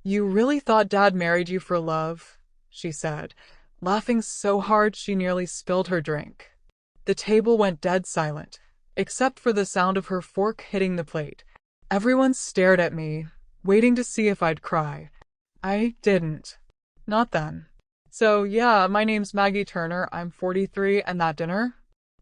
You really thought Dad married you for love? She said, laughing so hard she nearly spilled her drink. The table went dead silent, except for the sound of her fork hitting the plate. Everyone stared at me, waiting to see if I'd cry. I didn't. Not then. So yeah, my name's Maggie Turner, I'm 43, and that dinner?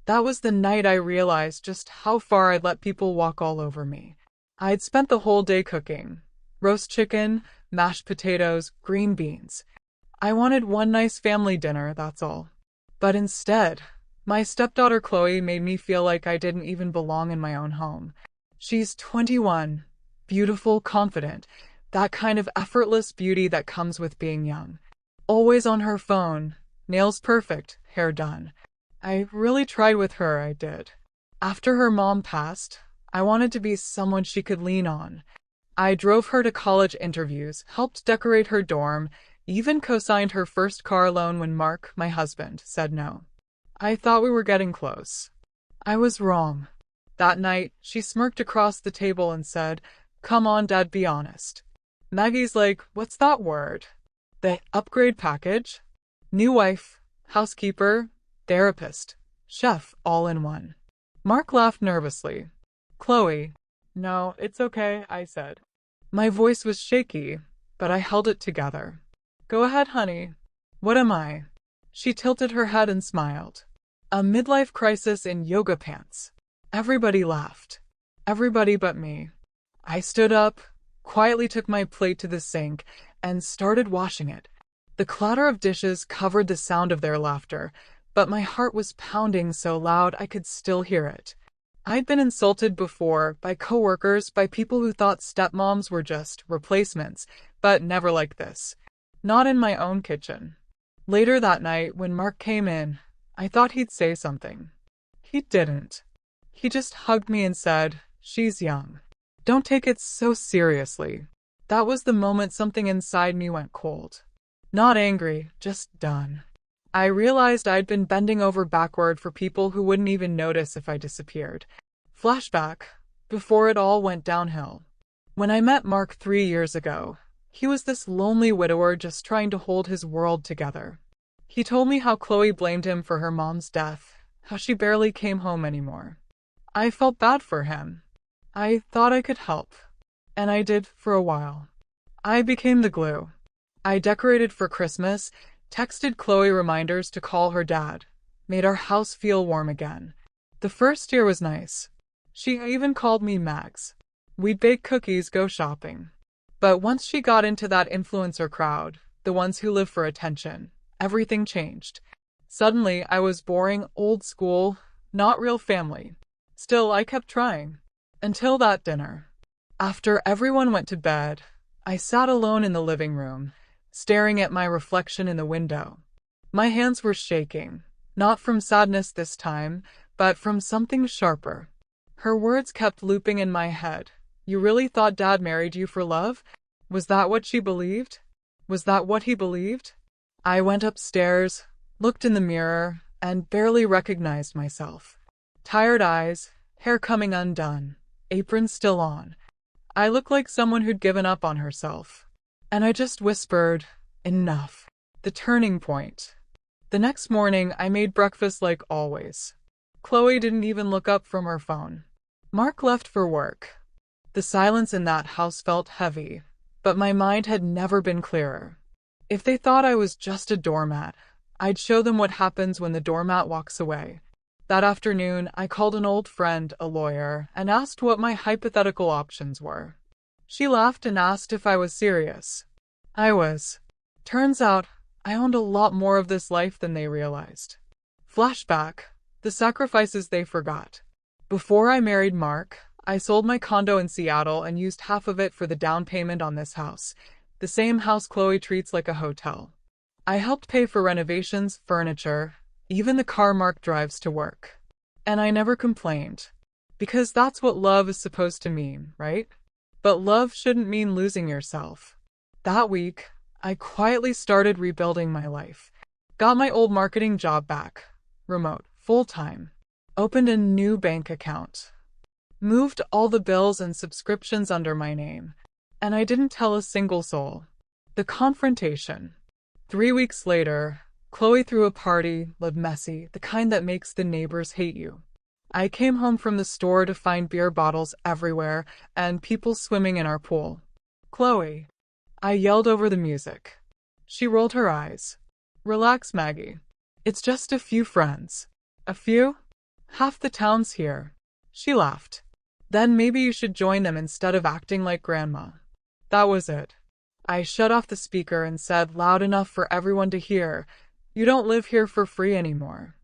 That was the night I realized just how far I'd let people walk all over me. I'd spent the whole day cooking. Roast chicken, mashed potatoes, green beans. I wanted one nice family dinner, that's all. But instead, my stepdaughter Chloe made me feel like I didn't even belong in my own home. She's 21, beautiful, confident, that kind of effortless beauty that comes with being young. Always on her phone, nails perfect, hair done. I really tried with her, I did. After her mom passed, I wanted to be someone she could lean on. I drove her to college interviews, helped decorate her dorm, even co-signed her first car loan when Mark, my husband, said no. I thought we were getting close. I was wrong. That night, she smirked across the table and said, "Come on, Dad, be honest." Maggie's like, "What's that word?" The upgrade package? New wife, housekeeper, therapist, chef, all in one. Mark laughed nervously. "Chloe." "No, it's okay," I said. My voice was shaky, but I held it together. "Go ahead, honey." "What am I?" She tilted her head and smiled. "A midlife crisis in yoga pants." Everybody laughed. Everybody but me. I stood up, quietly took my plate to the sink, and started washing it. The clatter of dishes covered the sound of their laughter, but my heart was pounding so loud I could still hear it. I'd been insulted before, by coworkers, by people who thought stepmoms were just replacements, but never like this. Not in my own kitchen. Later that night, when Mark came in, I thought he'd say something. He didn't. He just hugged me and said, "She's young. Don't take it so seriously." That was the moment something inside me went cold. Not angry, just done. I realized I'd been bending over backward for people who wouldn't even notice if I disappeared. Flashback, before it all went downhill. When I met Mark 3 years ago, he was this lonely widower just trying to hold his world together. He told me how Chloe blamed him for her mom's death, how she barely came home anymore. I felt bad for him. I thought I could help. And I did for a while. I became the glue. I decorated for Christmas, texted Chloe reminders to call her dad, made our house feel warm again. The first year was nice. She even called me Mags. We'd bake cookies, go shopping. But once she got into that influencer crowd, the ones who live for attention, everything changed. Suddenly, I was boring, old school, not real family. Still, I kept trying. Until that dinner. After everyone went to bed, I sat alone in the living room, staring at my reflection in the window. My hands were shaking, not from sadness this time, but from something sharper. Her words kept looping in my head. "You really thought Dad married you for love? Was that what she believed? Was that what he believed?" I went upstairs, looked in the mirror, and barely recognized myself. Tired eyes, hair coming undone, apron still on. I looked like someone who'd given up on herself. And I just whispered, "Enough." The turning point. The next morning, I made breakfast like always. Chloe didn't even look up from her phone. Mark left for work. The silence in that house felt heavy, but my mind had never been clearer. If they thought I was just a doormat, I'd show them what happens when the doormat walks away. That afternoon, I called an old friend, a lawyer, and asked what my hypothetical options were. She laughed and asked if I was serious. I was. Turns out, I owned a lot more of this life than they realized. Flashback, the sacrifices they forgot. Before I married Mark, I sold my condo in Seattle and used half of it for the down payment on this house, the same house Chloe treats like a hotel. I helped pay for renovations, furniture, even the car Mark drives to work. And I never complained. Because that's what love is supposed to mean, right? But love shouldn't mean losing yourself. That week, I quietly started rebuilding my life. Got my old marketing job back. Remote, full-time. Opened a new bank account. Moved all the bills and subscriptions under my name. And I didn't tell a single soul. The confrontation. 3 weeks later, Chloe threw a party, looked messy, the kind that makes the neighbors hate you. I came home from the store to find beer bottles everywhere and people swimming in our pool. Chloe. I yelled over the music. She rolled her eyes. Relax, Maggie. It's just a few friends. A few? Half the town's here. She laughed. Then maybe you should join them instead of acting like grandma. That was it. I shut off the speaker and said loud enough for everyone to hear, "You don't live here for free anymore.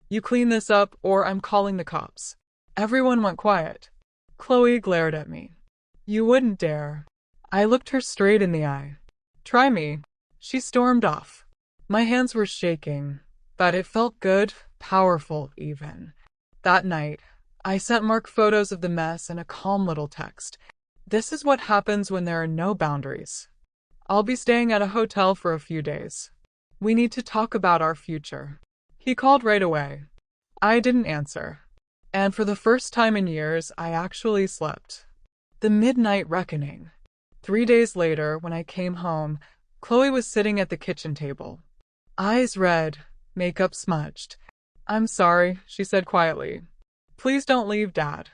You clean this up or I'm calling the cops." Everyone went quiet. Chloe glared at me. "You wouldn't dare." I looked her straight in the eye. "Try me." She stormed off. My hands were shaking, but it felt good, powerful even. That night, I sent Mark photos of the mess and a calm little text. This is what happens when there are no boundaries. I'll be staying at a hotel for a few days. We need to talk about our future. He called right away. I didn't answer. And for the first time in years, I actually slept. The midnight reckoning. 3 days later, when I came home, Chloe was sitting at the kitchen table. Eyes red, makeup smudged. "I'm sorry," she said quietly. "Please don't leave, Dad.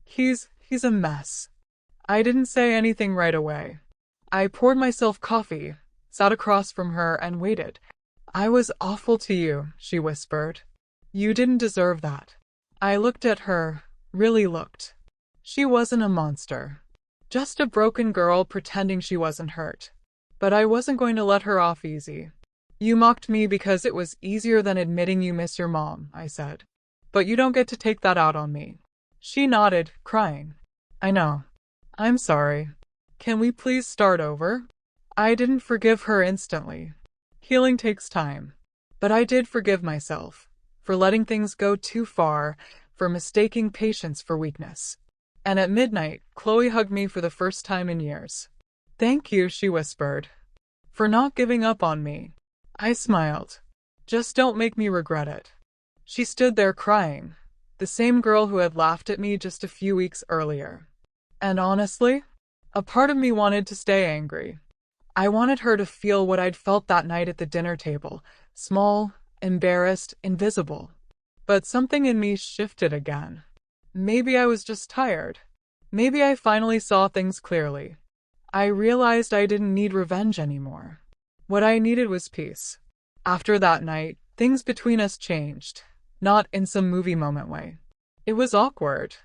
He's a mess." I didn't say anything right away. I poured myself coffee, sat across from her, and waited. "I was awful to you," she whispered. "You didn't deserve that." I looked at her, really looked. She wasn't a monster. Just a broken girl pretending she wasn't hurt. But I wasn't going to let her off easy. "You mocked me because it was easier than admitting you miss your mom," I said. "But you don't get to take that out on me." She nodded, crying. "I know. I'm sorry. Can we please start over?" I didn't forgive her instantly. Healing takes time. But I did forgive myself, for letting things go too far, for mistaking patience for weakness. And at midnight, Chloe hugged me for the first time in years. "Thank you," she whispered, "for not giving up on me." I smiled. "Just don't make me regret it." She stood there crying, the same girl who had laughed at me just a few weeks earlier. And honestly, a part of me wanted to stay angry. I wanted her to feel what I'd felt that night at the dinner table, small, embarrassed, invisible. But something in me shifted again. Maybe I was just tired. Maybe I finally saw things clearly. I realized I didn't need revenge anymore. What I needed was peace. After that night, things between us changed, not in some movie moment way. It was awkward.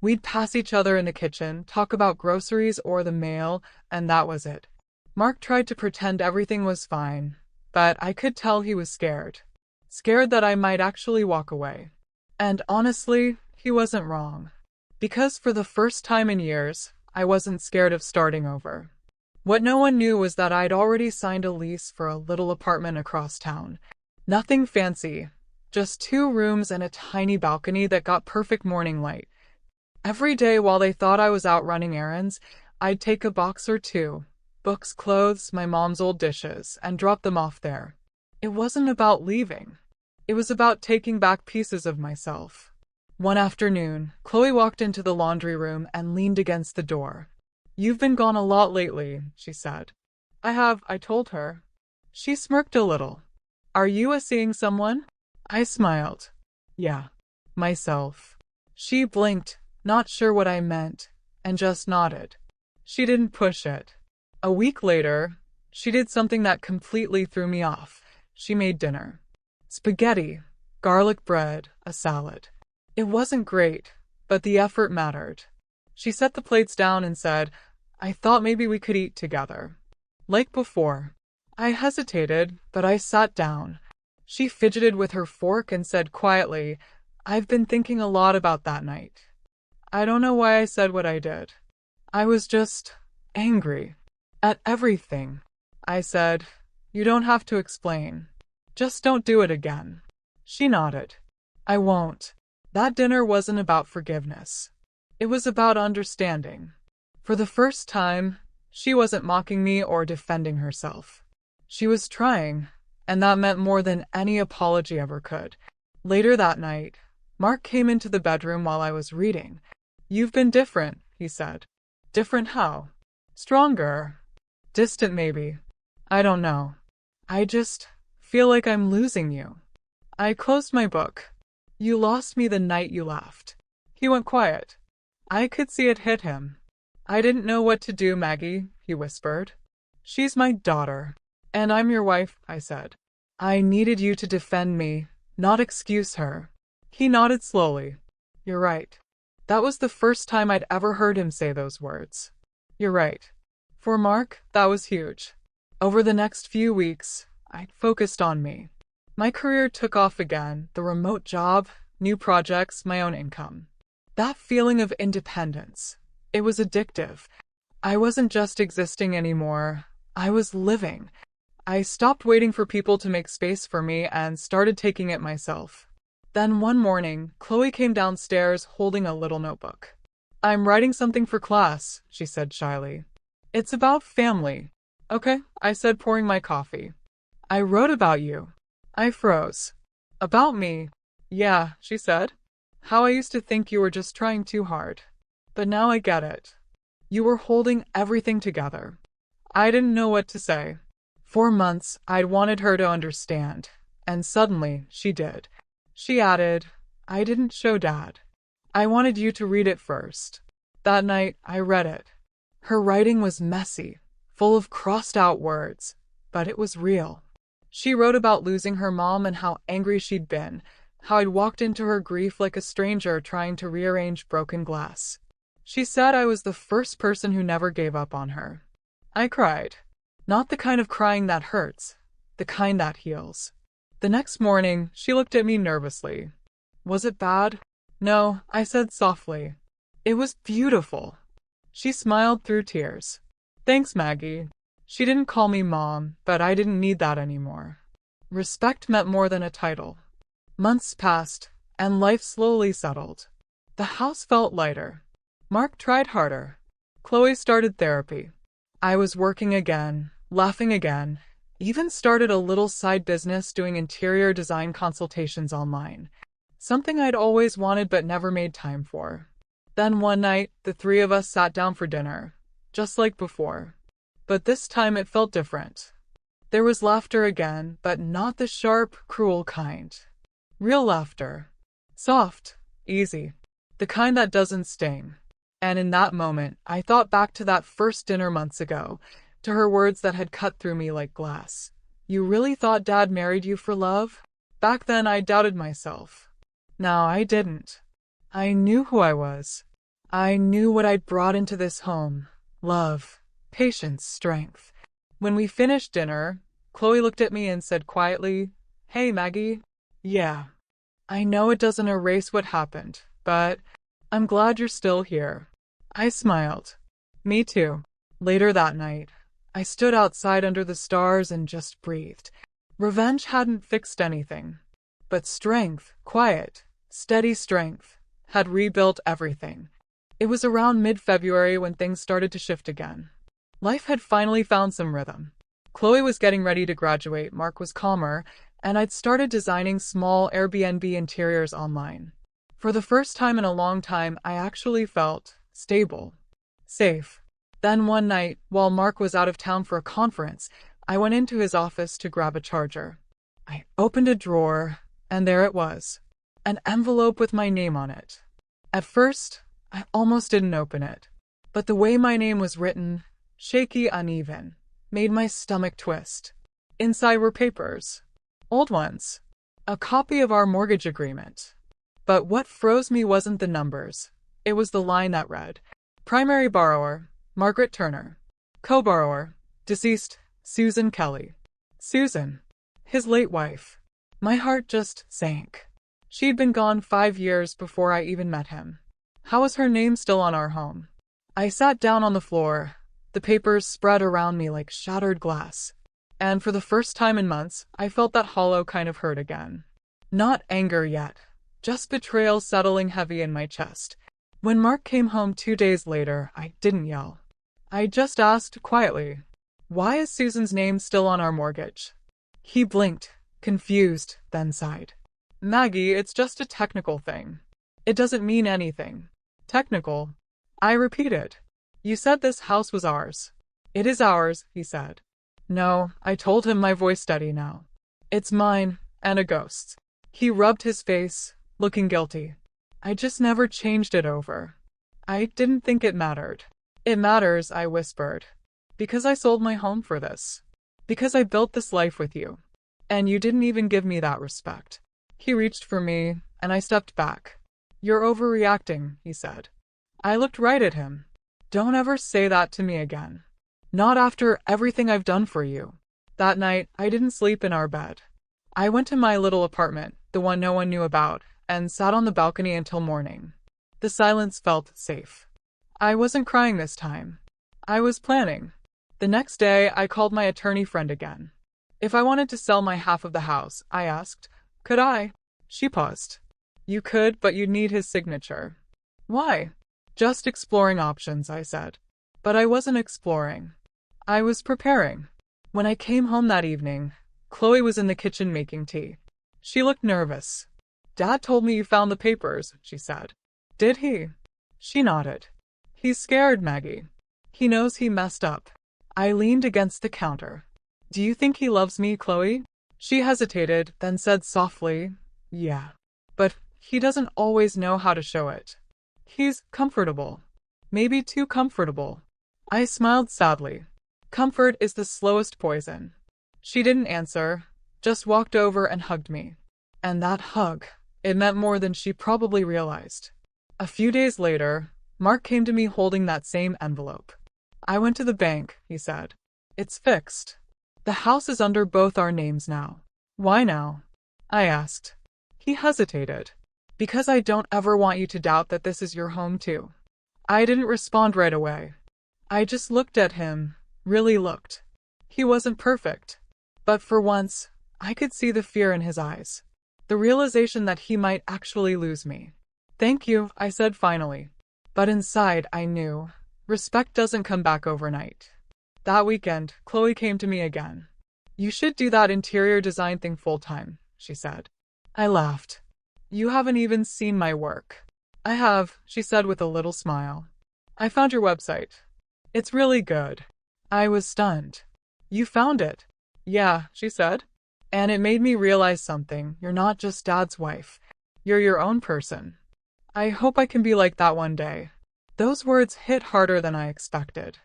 We'd pass each other in the kitchen, talk about groceries or the mail, and that was it. Mark tried to pretend everything was fine, but I could tell he was scared. Scared that I might actually walk away. And honestly, he wasn't wrong. Because for the first time in years, I wasn't scared of starting over. What no one knew was that I'd already signed a lease for a little apartment across town. Nothing fancy, just 2 rooms and a tiny balcony that got perfect morning light. Every day while they thought I was out running errands, I'd take a box or 2, books, clothes, my mom's old dishes, and drop them off there. It wasn't about leaving. It was about taking back pieces of myself. One afternoon, Chloe walked into the laundry room and leaned against the door. "You've been gone a lot lately," she said. "I have," I told her. She smirked a little. "Are you seeing someone?" I smiled. "Yeah, myself." She blinked, not sure what I meant, and just nodded. She didn't push it. A week later, she did something that completely threw me off. She made dinner. Spaghetti, garlic bread, a salad. It wasn't great, but the effort mattered. She set the plates down and said, "I thought maybe we could eat together." Like before. I hesitated, but I sat down. She fidgeted with her fork and said quietly, "I've been thinking a lot about that night. I don't know why I said what I did. I was just angry. At everything." I said, "You don't have to explain. Just don't do it again." She nodded. "I won't." That dinner wasn't about forgiveness. It was about understanding. For the first time, she wasn't mocking me or defending herself. She was trying, and that meant more than any apology ever could. Later that night, Mark came into the bedroom while I was reading. "You've been different," he said. "Different how?" "Stronger. Distant maybe." I don't know. I just feel like I'm losing you. I closed my book. You lost me the night you left. He went quiet. I could see it hit him. I didn't know what to do, Maggie, he whispered. She's my daughter. And I'm your wife, I said. I needed you to defend me, not excuse her. He nodded slowly. You're right. That was the first time I'd ever heard him say those words. You're right. For Mark, that was huge. Over the next few weeks, I focused on me. My career took off again, the remote job, new projects, my own income. That feeling of independence, it was addictive. I wasn't just existing anymore, I was living. I stopped waiting for people to make space for me and started taking it myself. Then one morning, Chloe came downstairs holding a little notebook. I'm writing something for class, she said shyly. It's about family. Okay, I said, pouring my coffee. I wrote about you. I froze. About me? Yeah, she said. How I used to think you were just trying too hard. But now I get it. You were holding everything together. I didn't know what to say. For months, I'd wanted her to understand, and suddenly she did. She added, I didn't show Dad. I wanted you to read it first. That night, I read it. Her writing was messy, full of crossed-out words, but it was real. She wrote about losing her mom and how angry she'd been, how I'd walked into her grief like a stranger trying to rearrange broken glass. She said I was the first person who never gave up on her. I cried. Not the kind of crying that hurts, the kind that heals. The next morning, she looked at me nervously. Was it bad? No, I said softly. It was beautiful. She smiled through tears. Thanks, Maggie. She didn't call me Mom, but I didn't need that anymore. Respect meant more than a title. Months passed, and life slowly settled. The house felt lighter. Mark tried harder. Chloe started therapy. I was working again, laughing again, even started a little side business doing interior design consultations online. Something I'd always wanted but never made time for. Then one night, the three of us sat down for dinner, just like before. But this time it felt different. There was laughter again, but not the sharp, cruel kind. Real laughter. Soft, easy. The kind that doesn't sting. And in that moment, I thought back to that first dinner months ago, to her words that had cut through me like glass. You really thought Dad married you for love? Back then I doubted myself. Now I didn't. I knew who I was. I knew what I'd brought into this home. Love, patience, strength. When we finished dinner, Chloe looked at me and said quietly, Hey, Maggie. Yeah. I know it doesn't erase what happened, but I'm glad you're still here. I smiled. Me too. Later that night, I stood outside under the stars and just breathed. Revenge hadn't fixed anything. But strength, quiet, steady strength, had rebuilt everything. It was around mid-February when things started to shift again. Life had finally found some rhythm. Chloe was getting ready to graduate, Mark was calmer, and I'd started designing small Airbnb interiors online. For the first time in a long time, I actually felt stable, safe. Then one night, while Mark was out of town for a conference, I went into his office to grab a charger. I opened a drawer, and there it was, an envelope with my name on it. At first, I almost didn't open it, but the way my name was written, shaky, uneven, made my stomach twist. Inside were papers, old ones, a copy of our mortgage agreement. But what froze me wasn't the numbers. It was the line that read, Primary borrower, Margaret Turner. Co-borrower, deceased, Susan Kelly. Susan, his late wife. My heart just sank. She'd been gone 5 years before I even met him. How was her name still on our home? I sat down on the floor. The papers spread around me like shattered glass. And for the first time in months, I felt that hollow kind of hurt again. Not anger yet. Just betrayal settling heavy in my chest. When Mark came home 2 days later, I didn't yell. I just asked quietly, Why is Susan's name still on our mortgage? He blinked, confused, then sighed. Maggie, it's just a technical thing. It doesn't mean anything. Technical? I repeated. You said this house was ours. It is ours, he said. No, I told him, my voice steady now. It's mine, and a ghost's. He rubbed his face, looking guilty. I just never changed it over. I didn't think it mattered. It matters, I whispered. Because I sold my home for this. Because I built this life with you. And you didn't even give me that respect. He reached for me, and I stepped back. You're overreacting, he said. I looked right at him. Don't ever say that to me again. Not after everything I've done for you. That night, I didn't sleep in our bed. I went to my little apartment, the one no one knew about, and sat on the balcony until morning. The silence felt safe. I wasn't crying this time. I was planning. The next day, I called my attorney friend again. If I wanted to sell my half of the house, I asked, could I? She paused. You could, but you'd need his signature. Why? Just exploring options, I said. But I wasn't exploring. I was preparing. When I came home that evening, Chloe was in the kitchen making tea. She looked nervous. Dad told me you found the papers, she said. Did he? She nodded. He's scared, Maggie. He knows he messed up. I leaned against the counter. Do you think he loves me, Chloe? She hesitated, then said softly, yeah. But he doesn't always know how to show it. He's comfortable. Maybe too comfortable. I smiled sadly. Comfort is the slowest poison. She didn't answer, just walked over and hugged me. And that hug, it meant more than she probably realized. A few days later, Mark came to me holding that same envelope. I went to the bank, he said. It's fixed. The house is under both our names now. Why now? I asked. He hesitated. Because I don't ever want you to doubt that this is your home too. I didn't respond right away. I just looked at him, really looked. He wasn't perfect. But for once, I could see the fear in his eyes. The realization that he might actually lose me. Thank you, I said finally. But inside, I knew. Respect doesn't come back overnight. That weekend, Chloe came to me again. You should do that interior design thing full-time, she said. I laughed. You haven't even seen my work. I have, she said with a little smile. I found your website. It's really good. I was stunned. You found it? Yeah, she said. And it made me realize something. You're not just Dad's wife. You're your own person. I hope I can be like that one day. Those words hit harder than I expected.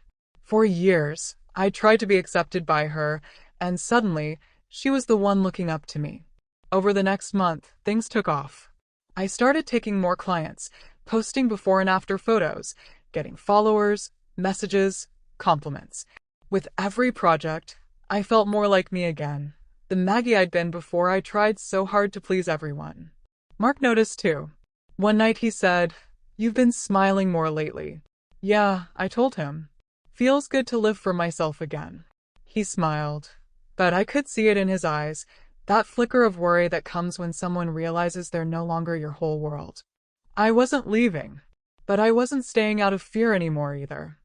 For years, I tried to be accepted by her, and suddenly, she was the one looking up to me. Over the next month, things took off. I started taking more clients, posting before and after photos, getting followers, messages, compliments. With every project, I felt more like me again, the Maggie I'd been before I tried so hard to please everyone. Mark noticed too. One night he said, "You've been smiling more lately." Yeah, I told him. Feels good to live for myself again. He smiled, but I could see it in his eyes, that flicker of worry that comes when someone realizes they're no longer your whole world. I wasn't leaving, but I wasn't staying out of fear anymore either.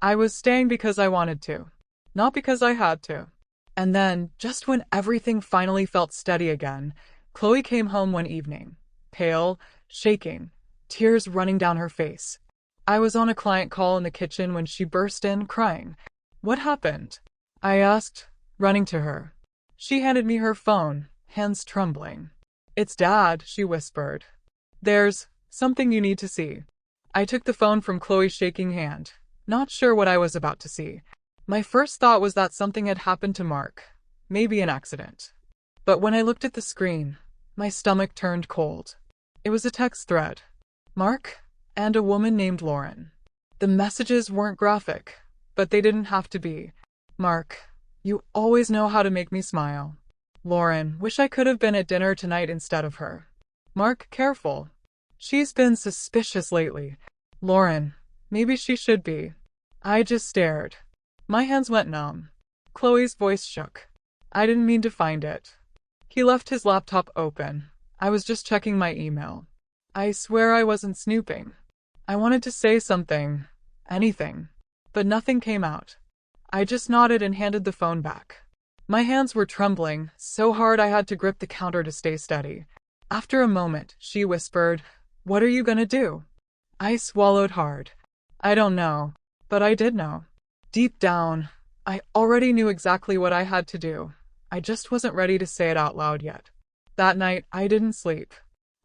I was staying because I wanted to, not because I had to. And then, just when everything finally felt steady again, Chloe came home one evening, pale, shaking, tears running down her face. I was on a client call in the kitchen when she burst in, crying. "What happened?" I asked, running to her. She handed me her phone, hands trembling. "It's Dad," she whispered. "There's something you need to see." I took the phone from Chloe's shaking hand, not sure what I was about to see. My first thought was that something had happened to Mark, maybe an accident. But when I looked at the screen, my stomach turned cold. It was a text thread. Mark and a woman named Lauren. The messages weren't graphic, but they didn't have to be. "Mark, you always know how to make me smile." Lauren, "Wish I could have been at dinner tonight instead of her." Mark, "Careful. She's been suspicious lately." Lauren, "Maybe she should be." I just stared. My hands went numb. Chloe's voice shook. "I didn't mean to find it." He left his laptop open. I was just checking my email. I swear I wasn't snooping. I wanted to say something, anything, but nothing came out. I just nodded and handed the phone back. My hands were trembling, so hard I had to grip the counter to stay steady. After a moment, she whispered, "What are you gonna do?" I swallowed hard. I don't know, but I did know. Deep down, I already knew exactly what I had to do. I just wasn't ready to say it out loud yet. That night, I didn't sleep.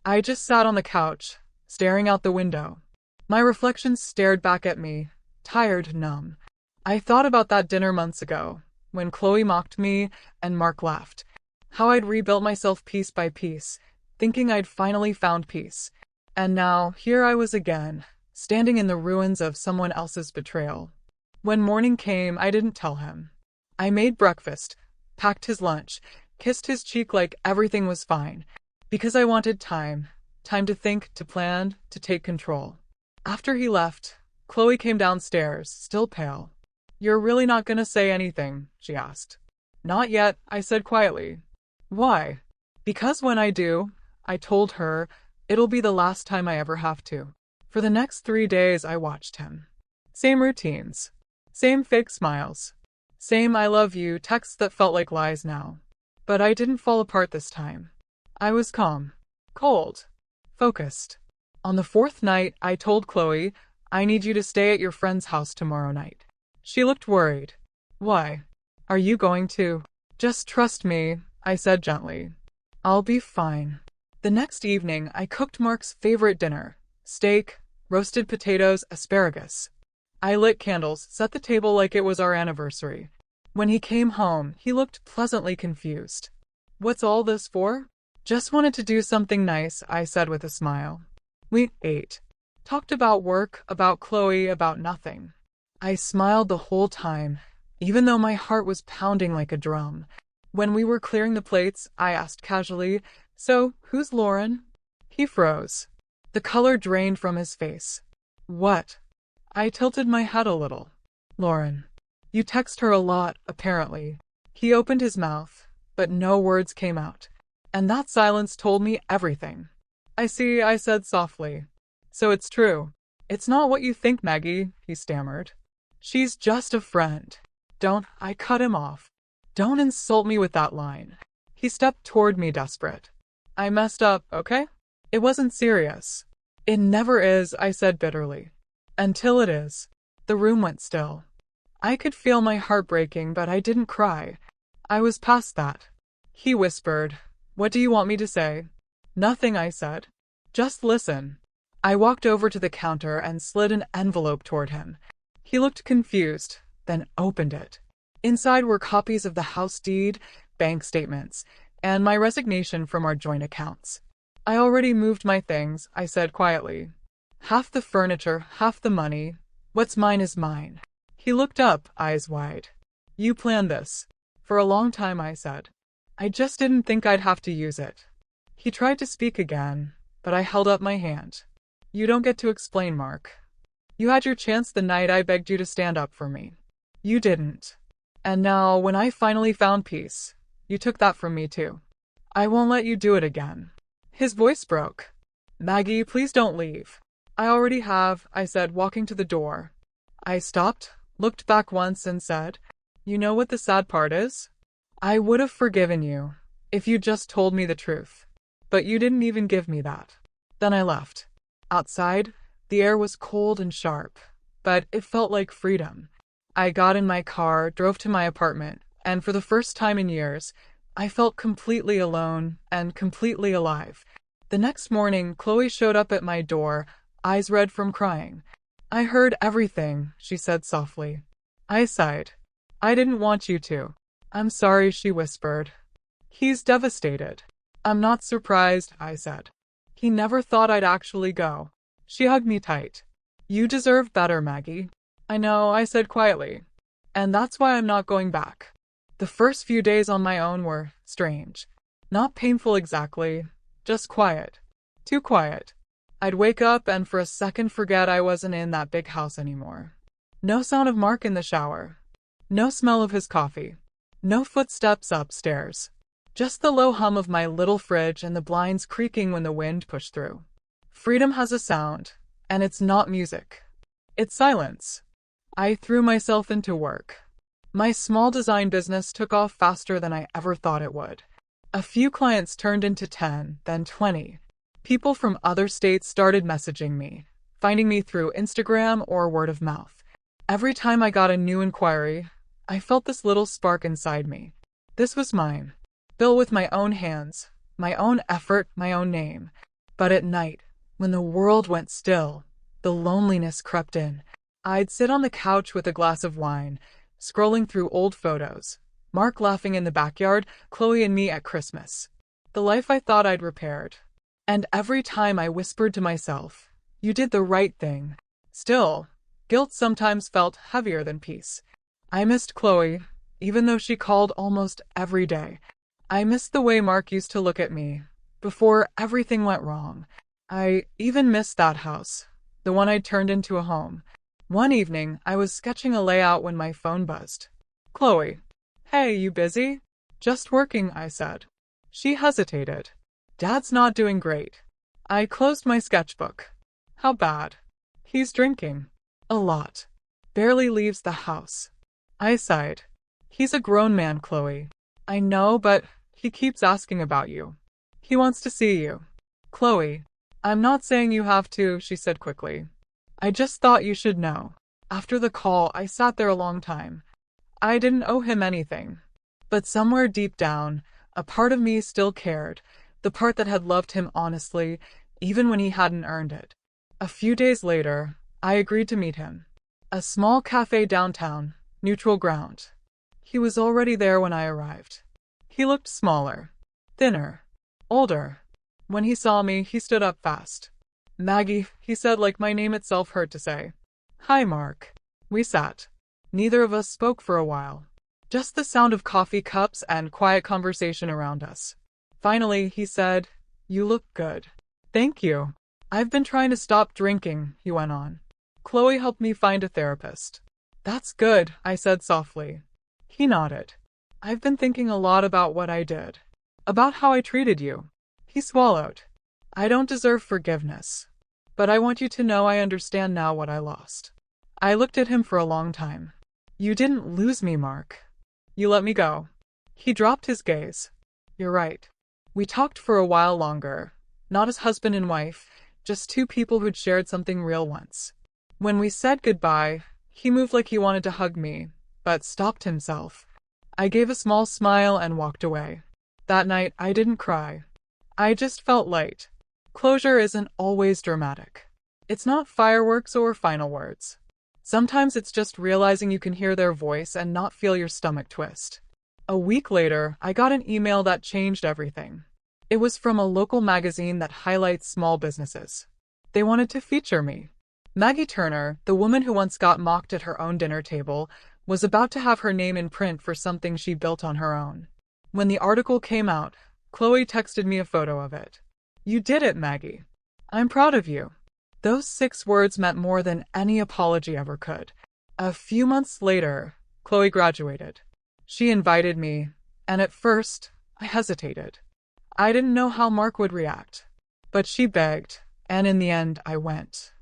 I just sat on the couch, staring out the window. My reflection stared back at me, tired, numb. I thought about that dinner months ago, when Chloe mocked me and Mark laughed. How I'd rebuilt myself piece by piece, thinking I'd finally found peace. And now, here I was again, standing in the ruins of someone else's betrayal. When morning came, I didn't tell him. I made breakfast, packed his lunch, kissed his cheek like everything was fine, because I wanted time to think, to plan, to take control. After he left, Chloe came downstairs, still pale. "You're really not gonna say anything?" she asked. "Not yet," I said quietly. "Why?" "Because when I do," I told her, "it'll be the last time I ever have to." For the next 3 days, I watched him. Same routines. Same fake smiles. Same "I love you" texts that felt like lies now. But I didn't fall apart this time. I was calm. Cold. Focused. On the 4th night, I told Chloe, "I need you to stay at your friend's house tomorrow night." She looked worried. "Why? Are you going to?" "Just trust me," I said gently. "I'll be fine." The next evening, I cooked Mark's favorite dinner: steak, roasted potatoes, asparagus. I lit candles, set the table like it was our anniversary. When he came home, he looked pleasantly confused. "What's all this for?" "Just wanted to do something nice," I said with a smile. We ate. Talked about work, about Chloe, about nothing. I smiled the whole time, even though my heart was pounding like a drum. When we were clearing the plates, I asked casually, "So, who's Lauren?" He froze. The color drained from his face. "What?" I tilted my head a little. "Lauren. You text her a lot, apparently." He opened his mouth, but no words came out. And that silence told me everything. "I see," I said softly. "So it's true." "It's not what you think, Maggie," he stammered. "She's just a friend." "Don't," I cut him off. "Don't insult me with that line." He stepped toward me, desperate. "I messed up, okay? It wasn't serious." "It never is," I said bitterly. "Until it is." The room went still. I could feel my heart breaking, but I didn't cry. I was past that. He whispered, "What do you want me to say?" "Nothing," I said. "Just listen." I walked over to the counter and slid an envelope toward him. He looked confused, then opened it. Inside were copies of the house deed, bank statements, and my resignation from our joint accounts. "I already moved my things," I said quietly. "Half the furniture, half the money. What's mine is mine." He looked up, eyes wide. "You planned this." "For a long time," I said. "I just didn't think I'd have to use it." He tried to speak again, but I held up my hand. "You don't get to explain, Mark. You had your chance the night I begged you to stand up for me. You didn't. And now, when I finally found peace, you took that from me too. I won't let you do it again." His voice broke. "Maggie, please don't leave." "I already have," I said, walking to the door. I stopped, looked back once, and said, "You know what the sad part is? I would have forgiven you if you just told me the truth. But you didn't even give me that." Then I left. Outside, the air was cold and sharp, but it felt like freedom. I got in my car, drove to my apartment, and for the first time in years, I felt completely alone and completely alive. The next morning, Chloe showed up at my door, eyes red from crying. "I heard everything," she said softly. I sighed. "I didn't want you to." "I'm sorry," she whispered. "He's devastated." "I'm not surprised," I said. "He never thought I'd actually go." She hugged me tight. "You deserve better, Maggie." "I know," I said quietly. "And that's why I'm not going back." The first few days on my own were strange. Not painful exactly, just quiet. Too quiet. I'd wake up and for a second forget I wasn't in that big house anymore. No sound of Mark in the shower. No smell of his coffee. No footsteps upstairs. Just the low hum of my little fridge and the blinds creaking when the wind pushed through. Freedom has a sound, and it's not music. It's silence. I threw myself into work. My small design business took off faster than I ever thought it would. A few clients turned into 10, then 20. People from other states started messaging me, finding me through Instagram or word of mouth. Every time I got a new inquiry, I felt this little spark inside me. This was mine. Built with my own hands, my own effort, my own name. But at night, when the world went still, the loneliness crept in. I'd sit on the couch with a glass of wine, scrolling through old photos. Mark laughing in the backyard, Chloe and me at Christmas. The life I thought I'd repaired. And every time I whispered to myself, "You did the right thing." Still, guilt sometimes felt heavier than peace. I missed Chloe, even though she called almost every day. I missed the way Mark used to look at me, before everything went wrong. I even missed that house, the one I'd turned into a home. One evening, I was sketching a layout when my phone buzzed. "Chloe." "Hey, you busy?" "Just working," I said. She hesitated. "Dad's not doing great." I closed my sketchbook. "How bad?" "He's drinking. A lot. Barely leaves the house." I sighed. "He's a grown man, Chloe." "I know, but he keeps asking about you. He wants to see you." "Chloe, I'm not saying you have to," she said quickly. "I just thought you should know." After the call, I sat there a long time. I didn't owe him anything. But somewhere deep down, a part of me still cared, the part that had loved him honestly, even when he hadn't earned it. A few days later, I agreed to meet him. A small cafe downtown, neutral ground. He was already there when I arrived. He looked smaller, thinner, older. When he saw me, he stood up fast. "Maggie," he said like my name itself hurt to say. "Hi, Mark." We sat. Neither of us spoke for a while. Just the sound of coffee cups and quiet conversation around us. Finally, he said, "You look good." "Thank you. I've been trying to stop drinking," he went on. "Chloe helped me find a therapist." "That's good," I said softly. He nodded. "I've been thinking a lot about what I did. About how I treated you." He swallowed. "I don't deserve forgiveness. But I want you to know I understand now what I lost." I looked at him for a long time. "You didn't lose me, Mark. You let me go." He dropped his gaze. "You're right." We talked for a while longer. Not as husband and wife, just two people who'd shared something real once. When we said goodbye, he moved like he wanted to hug me, but stopped himself. I gave a small smile and walked away. That night, I didn't cry. I just felt light. Closure isn't always dramatic. It's not fireworks or final words. Sometimes it's just realizing you can hear their voice and not feel your stomach twist. A week later, I got an email that changed everything. It was from a local magazine that highlights small businesses. They wanted to feature me. Maggie Turner, the woman who once got mocked at her own dinner table, was about to have her name in print for something she built on her own. When the article came out, Chloe texted me a photo of it. "You did it, Maggie. I'm proud of you." Those 6 words meant more than any apology ever could. A few months later, Chloe graduated. She invited me, and at first, I hesitated. I didn't know how Mark would react. But she begged, and in the end, I went.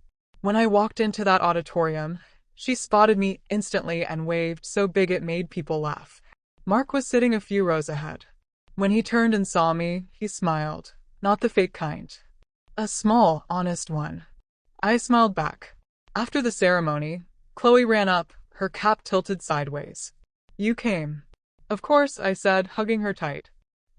When I walked into that auditorium, she spotted me instantly and waved so big it made people laugh. Mark was sitting a few rows ahead. When he turned and saw me, he smiled, not the fake kind. A small, honest one. I smiled back. After the ceremony, Chloe ran up, her cap tilted sideways. "You came." "Of course," I said, hugging her tight.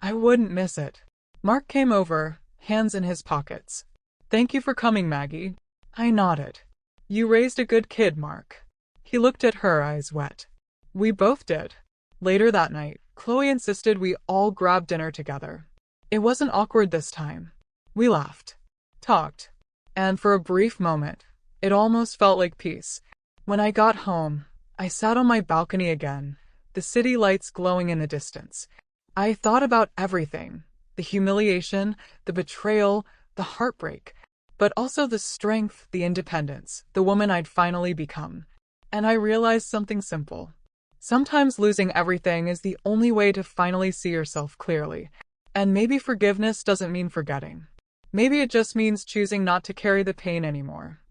"I wouldn't miss it." Mark came over, hands in his pockets. "Thank you for coming, Maggie." I nodded. "You raised a good kid, Mark." He looked at her, eyes wet. We both did. Later that night, Chloe insisted we all grab dinner together. It wasn't awkward this time. We laughed, talked, and for a brief moment, it almost felt like peace. When I got home, I sat on my balcony again, the city lights glowing in the distance. I thought about everything, the humiliation, the betrayal, the heartbreak, but also the strength, the independence, the woman I'd finally become. And I realized something simple. Sometimes losing everything is the only way to finally see yourself clearly. And maybe forgiveness doesn't mean forgetting. Maybe it just means choosing not to carry the pain anymore.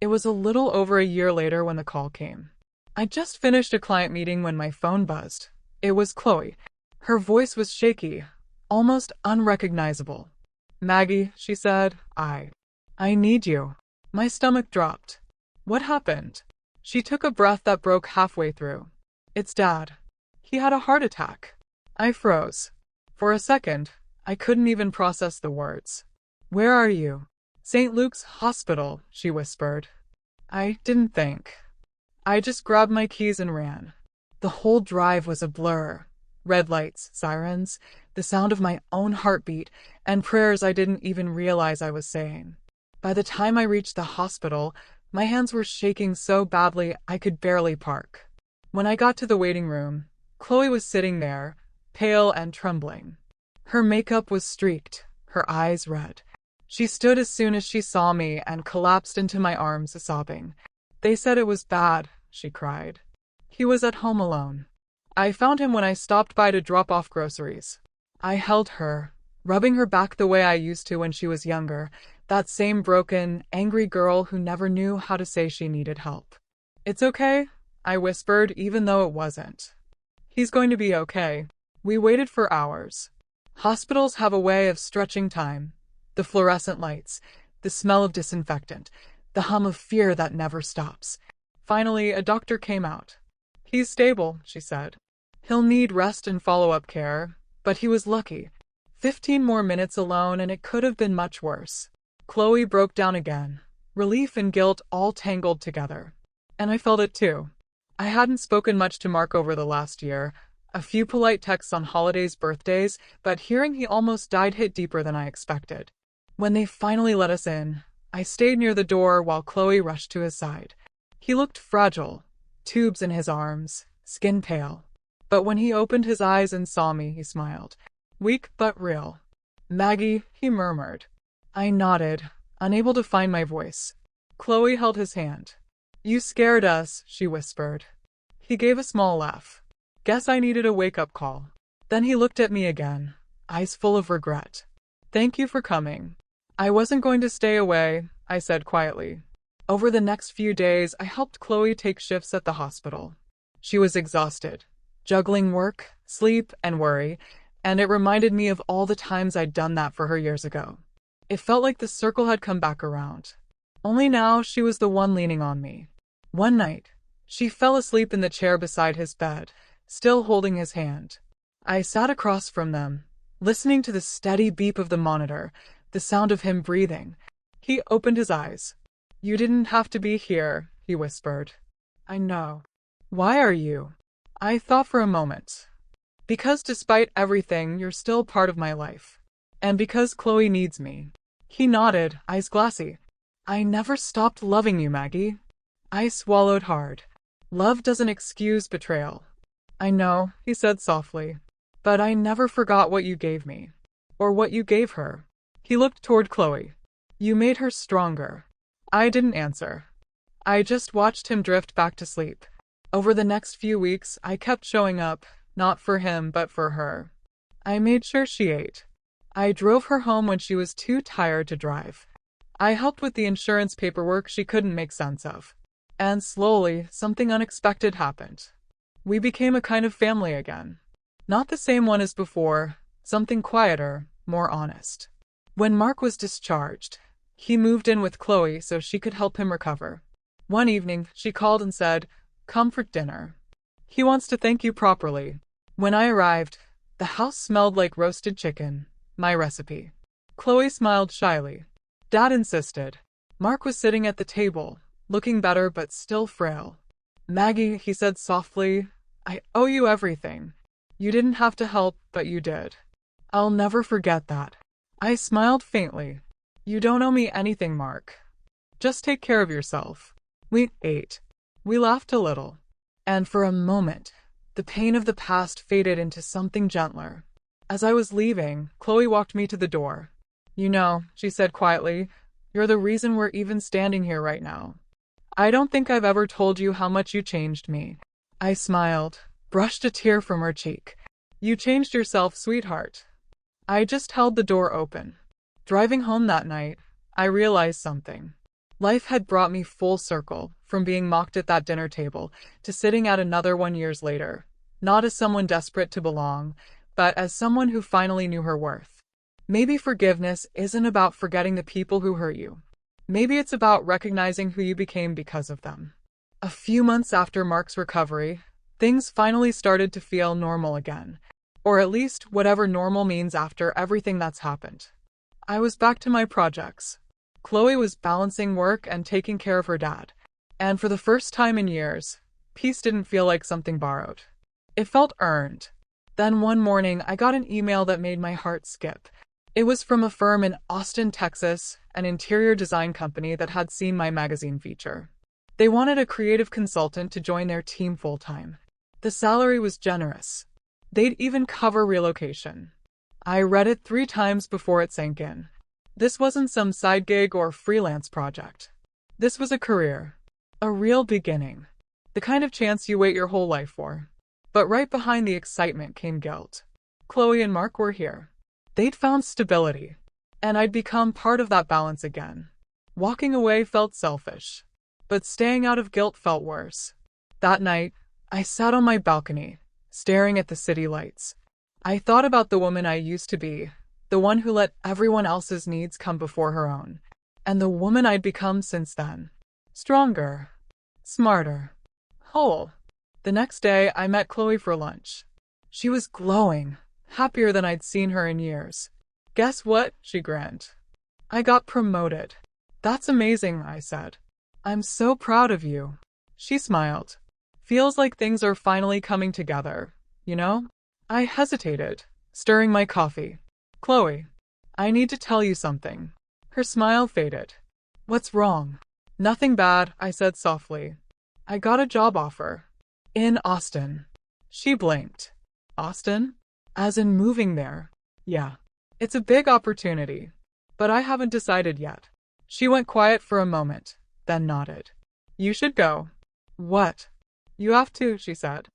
It was a little over a year later when the call came. I just finished a client meeting when my phone buzzed. It was Chloe. Her voice was shaky, almost unrecognizable. "Maggie," she said, I need you." My stomach dropped. "What happened?" She took a breath that broke halfway through. It's Dad. He had a heart attack. I froze. For a second, I couldn't even process the words. Where are you? St. Luke's Hospital, she whispered. I didn't think. I just grabbed my keys and ran. The whole drive was a blur. Red lights, sirens, the sound of my own heartbeat, and prayers I didn't even realize I was saying. By the time I reached the hospital, my hands were shaking so badly I could barely park. When I got to the waiting room, Chloe was sitting there, pale and trembling. Her makeup was streaked, her eyes red. She stood as soon as she saw me and collapsed into my arms, sobbing. They said it was bad, she cried. He was at home alone. I found him when I stopped by to drop off groceries. I held her, rubbing her back the way I used to when she was younger, that same broken, angry girl who never knew how to say she needed help. It's okay, I whispered, even though it wasn't. He's going to be okay. We waited for hours. Hospitals have a way of stretching time. The fluorescent lights, the smell of disinfectant, the hum of fear that never stops. Finally, a doctor came out. He's stable, she said. He'll need rest and follow-up care, but he was lucky. 15 more minutes alone and it could have been much worse. Chloe broke down again, relief and guilt all tangled together. And I felt it too. I hadn't spoken much to Mark over the last year, a few polite texts on holidays, birthdays, but hearing he almost died hit deeper than I expected. When they finally let us in, I stayed near the door while Chloe rushed to his side. He looked fragile, tubes in his arms, skin pale. But when he opened his eyes and saw me, he smiled. Weak but real. Maggie, he murmured. I nodded, unable to find my voice. Chloe held his hand. You scared us, she whispered. He gave a small laugh. Guess I needed a wake-up call. Then he looked at me again, eyes full of regret. Thank you for coming. I wasn't going to stay away, I said quietly. Over the next few days, I helped Chloe take shifts at the hospital. She was exhausted, juggling work, sleep, and worry, and it reminded me of all the times I'd done that for her years ago. It felt like the circle had come back around. Only now she was the one leaning on me. One night, she fell asleep in the chair beside his bed, still holding his hand. I sat across from them, listening to the steady beep of the monitor, the sound of him breathing. He opened his eyes. You didn't have to be here, he whispered. I know. Why are you? I thought for a moment. Because despite everything, you're still part of my life. And because Chloe needs me. He nodded, eyes glassy. I never stopped loving you, Maggie. I swallowed hard. Love doesn't excuse betrayal. I know, he said softly. But I never forgot what you gave me. Or what you gave her. He looked toward Chloe. You made her stronger. I didn't answer. I just watched him drift back to sleep. Over the next few weeks, I kept showing up, not for him, but for her. I made sure she ate. I drove her home when she was too tired to drive. I helped with the insurance paperwork she couldn't make sense of. And slowly, something unexpected happened. We became a kind of family again. Not the same one as before, something quieter, more honest. When Mark was discharged, he moved in with Chloe so she could help him recover. One evening, she called and said, "Come for dinner. He wants to thank you properly." When I arrived, the house smelled like roasted chicken, my recipe. Chloe smiled shyly. Dad insisted. Mark was sitting at the table, looking better but still frail. "Maggie," he said softly, "I owe you everything. You didn't have to help, but you did. I'll never forget that." I smiled faintly. "You don't owe me anything, Mark. Just take care of yourself." We ate. We laughed a little. And for a moment, the pain of the past faded into something gentler. As I was leaving, Chloe walked me to the door. "You know," she said quietly, "you're the reason we're even standing here right now. I don't think I've ever told you how much you changed me." I smiled, brushed a tear from her cheek. "You changed yourself, sweetheart." I just held the door open. Driving home that night, I realized something. Life had brought me full circle, from being mocked at that dinner table, to sitting at another one years later, not as someone desperate to belong, but as someone who finally knew her worth. Maybe forgiveness isn't about forgetting the people who hurt you. Maybe it's about recognizing who you became because of them. A few months after Mark's recovery, Things finally started to feel normal again. Or at least whatever normal means after everything that's happened. I was back to my projects. Chloe was balancing work and taking care of her dad. And for the first time in years, peace didn't feel like something borrowed. It felt earned. Then one morning, I got an email that made my heart skip. It was from a firm in Austin, Texas, an interior design company that had seen my magazine feature. They wanted a creative consultant to join their team full-time. The salary was generous. They'd even cover relocation. I read it 3 times before it sank in. This wasn't some side gig or freelance project. This was a career. A real beginning. The kind of chance you wait your whole life for. But right behind the excitement came guilt. Chloe and Mark were here. They'd found stability. And I'd become part of that balance again. Walking away felt selfish. But staying out of guilt felt worse. That night, I sat on my balcony, staring at the city lights. I thought about the woman I used to be, the one who let everyone else's needs come before her own, and the woman I'd become since then. Stronger, smarter, whole. The next day, I met Chloe for lunch. She was glowing, happier than I'd seen her in years. Guess what? She grinned. I got promoted. That's amazing, I said. I'm so proud of you. She smiled. Feels like things are finally coming together, you know? I hesitated, stirring my coffee. Chloe, I need to tell you something. Her smile faded. What's wrong? Nothing bad, I said softly. I got a job offer. In Austin. She blinked. Austin? As in moving there? Yeah. It's a big opportunity. But I haven't decided yet. She went quiet for a moment, then nodded. You should go. What? You have to, she said.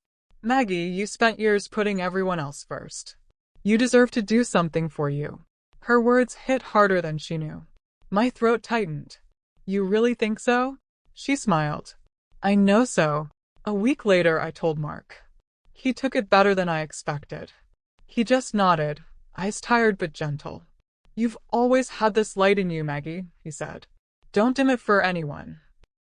Maggie, you spent years putting everyone else first. You deserve to do something for you. Her words hit harder than she knew. My throat tightened. You really think so? She smiled. I know so. A week later, I told Mark. He took it better than I expected. He just nodded, eyes tired but gentle. You've always had this light in you, Maggie, he said. Don't dim it for anyone.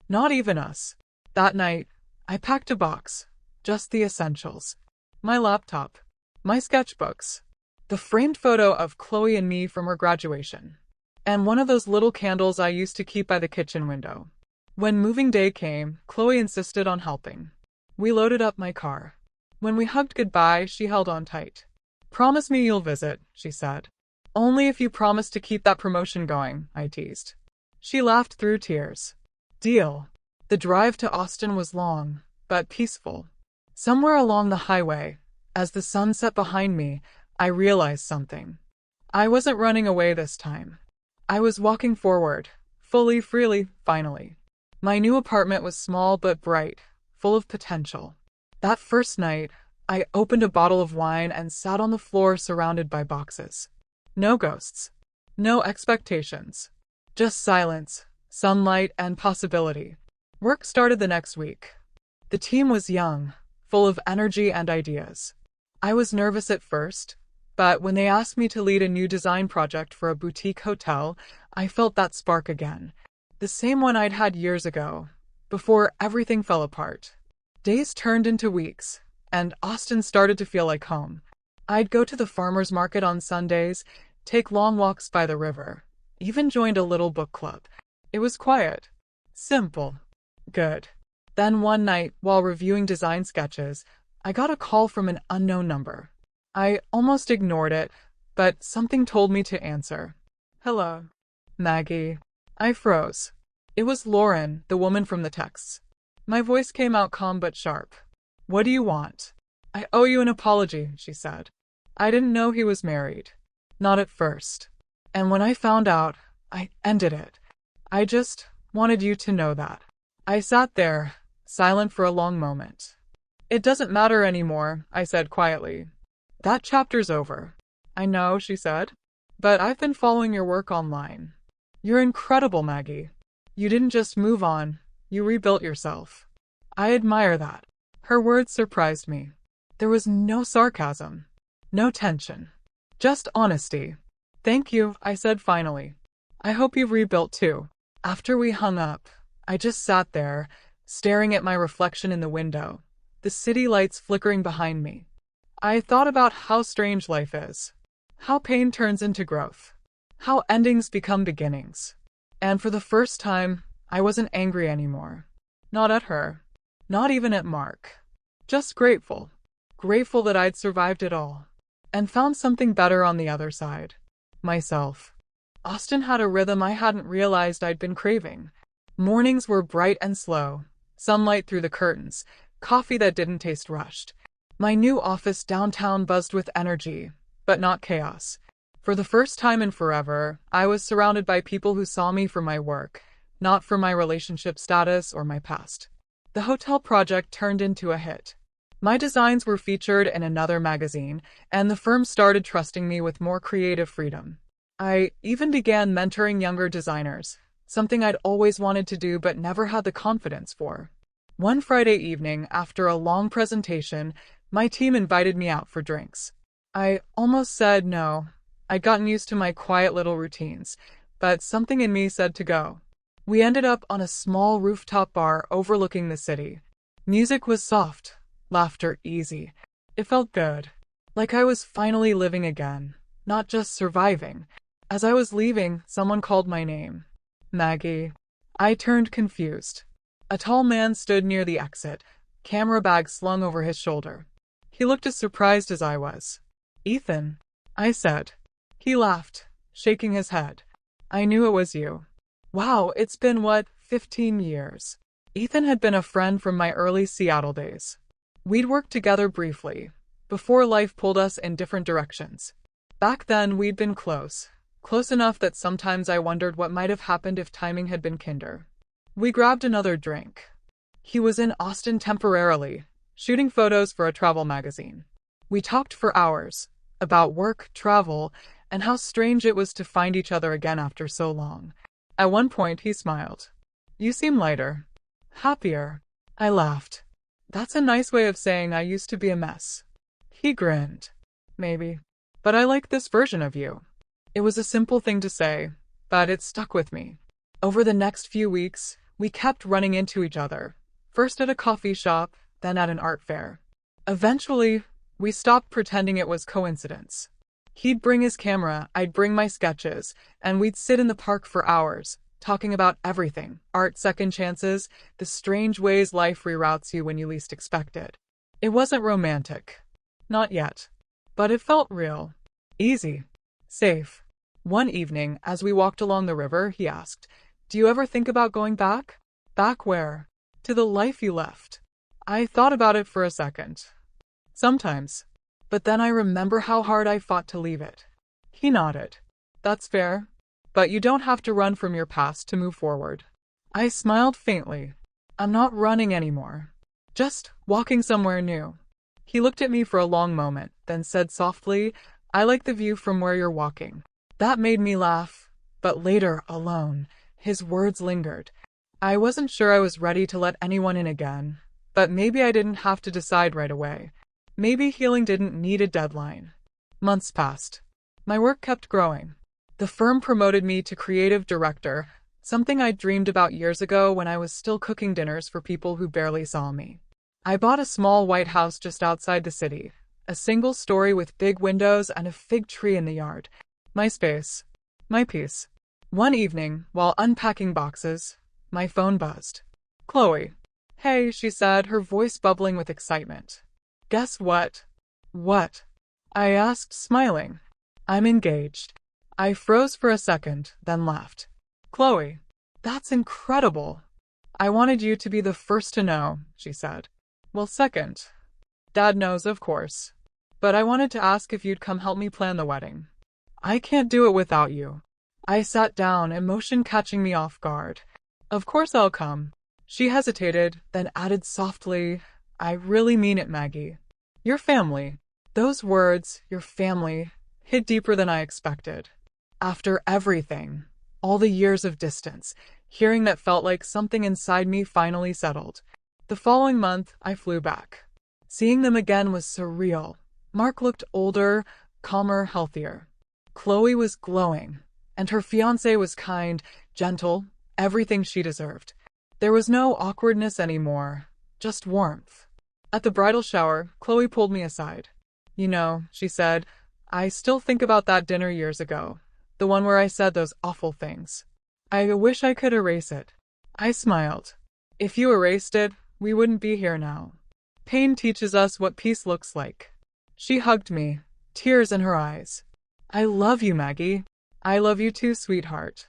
Not even us. That night, I packed a box. Just the essentials. My laptop. My sketchbooks. The framed photo of Chloe and me from her graduation. And one of those little candles I used to keep by the kitchen window. When moving day came, Chloe insisted on helping. We loaded up my car. When we hugged goodbye, she held on tight. Promise me you'll visit, she said. Only if you promise to keep that promotion going, I teased. She laughed through tears. Deal. The drive to Austin was long, but peaceful. Somewhere along the highway, as the sun set behind me, I realized something. I wasn't running away this time. I was walking forward, fully, freely, finally. My new apartment was small but bright, full of potential. That first night, I opened a bottle of wine and sat on the floor surrounded by boxes. No ghosts. No expectations. Just silence, sunlight, and possibility. Work started the next week. The team was young, full of energy and ideas. I was nervous at first, but when they asked me to lead a new design project for a boutique hotel, I felt that spark again. The same one I'd had years ago, before everything fell apart. Days turned into weeks, and Austin started to feel like home. I'd go to the farmer's market on Sundays, take long walks by the river, even joined a little book club. It was quiet. Simple. Good. Then one night, while reviewing design sketches, I got a call from an unknown number. I almost ignored it, but something told me to answer. Hello. Maggie. I froze. It was Lauren, the woman from the texts. My voice came out calm but sharp. What do you want? I owe you an apology, she said. I didn't know he was married. Not at first. And when I found out, I ended it. I just wanted you to know that. I sat there, silent for a long moment. It doesn't matter anymore, I said quietly. That chapter's over. I know, she said. But I've been following your work online. You're incredible, Maggie. You didn't just move on, you rebuilt yourself. I admire that. Her words surprised me. There was no sarcasm, no tension, just honesty. Thank you, I said finally. I hope you've rebuilt too. After we hung up, I just sat there, staring at my reflection in the window. the city lights flickering behind me. I thought about how strange life is, how pain turns into growth, how endings become beginnings. And for the first time, I wasn't angry anymore. Not at her, not even at Mark. Just grateful. Grateful that I'd survived it all. And found something better on the other side. Myself. Austin had a rhythm I hadn't realized I'd been craving. Mornings were bright and slow. Sunlight through the curtains. Coffee that didn't taste rushed. My new office downtown buzzed with energy, but not chaos. For the first time in forever, I was surrounded by people who saw me for my work, not for my relationship status or my past. The hotel project turned into a hit. My designs were featured in another magazine, and the firm started trusting me with more creative freedom. I even began mentoring younger designers, something I'd always wanted to do but never had the confidence for. One Friday evening, after a long presentation, my team invited me out for drinks. I almost said no. I'd gotten used to my quiet little routines, but something in me said to go. We ended up on a small rooftop bar overlooking the city. Music was soft, laughter easy. It felt good, like I was finally living again, not just surviving. As I was leaving, someone called my name. Maggie. I turned confused. A tall man stood near the exit, camera bag slung over his shoulder. He looked as surprised as I was. Ethan, I said. He laughed, shaking his head. I knew it was you. Wow, it's been 15 years. Ethan had been a friend from my early Seattle days. We'd worked together briefly, before life pulled us in different directions. Back then, we'd been close enough that sometimes I wondered what might have happened if timing had been kinder. We grabbed another drink. He was in Austin temporarily, shooting photos for a travel magazine. We talked for hours, about work, travel, and how strange it was to find each other again after so long. At one point, he smiled. You seem lighter. Happier. I laughed. That's a nice way of saying I used to be a mess. He grinned. Maybe. But I like this version of you. It was a simple thing to say, but it stuck with me. Over the next few weeks, we kept running into each other. First at a coffee shop, then at an art fair. Eventually, we stopped pretending it was coincidence. He'd bring his camera, I'd bring my sketches, and we'd sit in the park for hours, talking about everything. Art, second chances, the strange ways life reroutes you when you least expect it. It wasn't romantic. Not yet. But it felt real. Easy. Safe. One evening, as we walked along the river, he asked, Do you ever think about going back? Back where? To the life you left. I thought about it for a second. Sometimes. But then I remember how hard I fought to leave it. He nodded. That's fair. But you don't have to run from your past to move forward. I smiled faintly. I'm not running anymore. Just walking somewhere new. He looked at me for a long moment, then said softly, I like the view from where you're walking. That made me laugh. But later, alone, his words lingered. I wasn't sure I was ready to let anyone in again. But maybe I didn't have to decide right away. Maybe healing didn't need a deadline. Months passed. My work kept growing. The firm promoted me to creative director, something I dreamed about years ago when I was still cooking dinners for people who barely saw me. I bought a small white house just outside the city, a single story with big windows and a fig tree in the yard. My space. My peace. One evening, while unpacking boxes, my phone buzzed. Chloe. Hey, she said, her voice bubbling with excitement. Guess what? What? I asked, smiling. I'm engaged. I froze for a second, then laughed. Chloe, that's incredible. I wanted you to be the first to know, she said. Well, second. Dad knows, of course. But I wanted to ask if you'd come help me plan the wedding. I can't do it without you. I sat down, emotion catching me off guard. Of course I'll come. She hesitated, then added softly, I really mean it, Maggie. Your family. Those words, your family, hit deeper than I expected. After everything, all the years of distance, hearing that felt like something inside me finally settled. The following month, I flew back. Seeing them again was surreal. Mark looked older, calmer, healthier. Chloe was glowing, and her fiancé was kind, gentle, everything she deserved. There was no awkwardness anymore, just warmth. At the bridal shower, Chloe pulled me aside. You know, she said, I still think about that dinner years ago. The one where I said those awful things. I wish I could erase it. I smiled. If you erased it, we wouldn't be here now. Pain teaches us what peace looks like. She hugged me, tears in her eyes. I love you, Maggie. I love you too, sweetheart.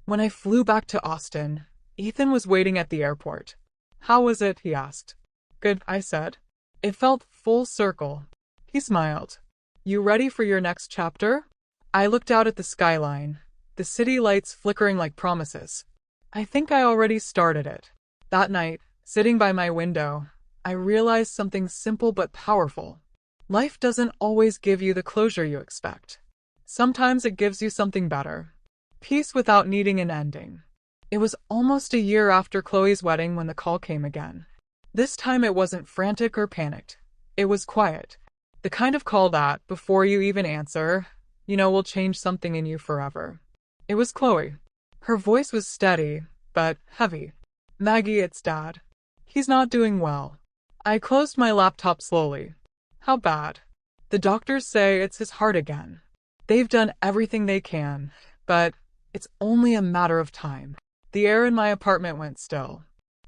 When I flew back to Austin, Ethan was waiting at the airport. How was it? He asked. Good, I said. It felt full circle. He smiled. You ready for your next chapter? I looked out at the skyline, the city lights flickering like promises. I think I already started it. That night, sitting by my window, I realized something simple but powerful. Life doesn't always give you the closure you expect. Sometimes it gives you something better. Peace without needing an ending. It was almost a year after Chloe's wedding when the call came again. This time it wasn't frantic or panicked. It was quiet. The kind of call that, before you even answer, will change something in you forever. It was Chloe. Her voice was steady, but heavy. Maggie, it's Dad. He's not doing well. I closed my laptop slowly. How bad? The doctors say it's his heart again. They've done everything they can, but it's only a matter of time. The air in my apartment went still.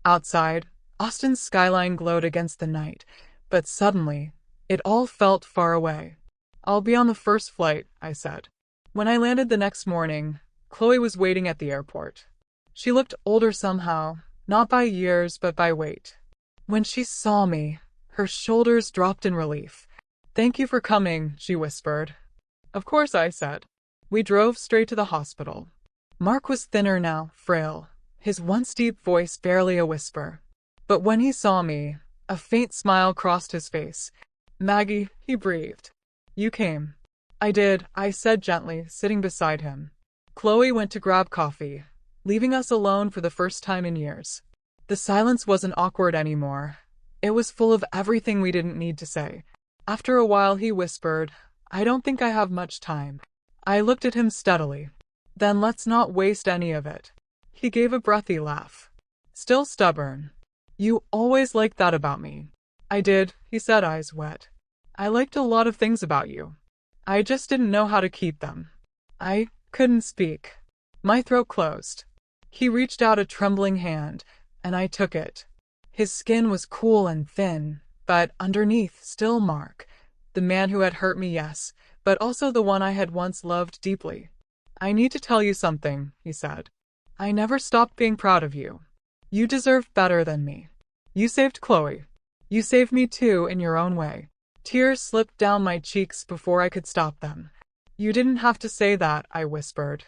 Outside, Austin's skyline glowed against the night, but suddenly, it all felt far away. I'll be on the first flight, I said. When I landed the next morning, Chloe was waiting at the airport. She looked older somehow, not by years but by weight. When she saw me, her shoulders dropped in relief. Thank you for coming, she whispered. Of course, I said. We drove straight to the hospital. Mark was thinner now, frail, his once deep voice barely a whisper. But when he saw me, a faint smile crossed his face. Maggie, he breathed. You came. I did, I said gently, sitting beside him. Chloe went to grab coffee, leaving us alone for the first time in years. The silence wasn't awkward anymore. It was full of everything we didn't need to say. After a while he whispered, I don't think I have much time. I looked at him steadily. Then let's not waste any of it. He gave a breathy laugh. Still stubborn. You always liked that about me. I did, he said, eyes wet. I liked a lot of things about you. I just didn't know how to keep them. I couldn't speak. My throat closed. He reached out a trembling hand, and I took it. His skin was cool and thin, but underneath still Mark, the man who had hurt me, yes, but also the one I had once loved deeply. I need to tell you something, he said. I never stopped being proud of you. You deserved better than me. You saved Chloe. You saved me too in your own way. Tears slipped down my cheeks before I could stop them. You didn't have to say that, I whispered.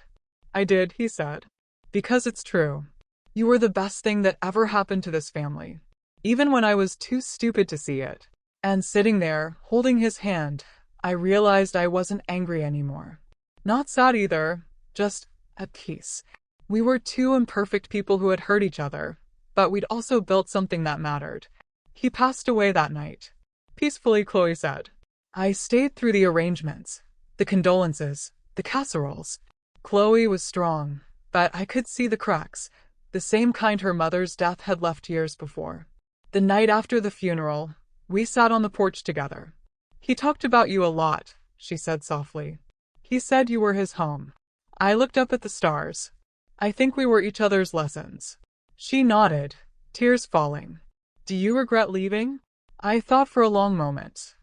I did, he said. Because it's true. You were the best thing that ever happened to this family. Even when I was too stupid to see it. And sitting there, holding his hand, I realized I wasn't angry anymore. Not sad either, just at peace. We were two imperfect people who had hurt each other, but we'd also built something that mattered. He passed away that night. Peacefully, Chloe said. I stayed through the arrangements, the condolences, the casseroles. Chloe was strong, but I could see the cracks, the same kind her mother's death had left years before. The night after the funeral, we sat on the porch together. He talked about you a lot, she said softly. He said you were his home. I looked up at the stars. I think we were each other's lessons. She nodded, tears falling. Do you regret leaving? I thought for a long moment.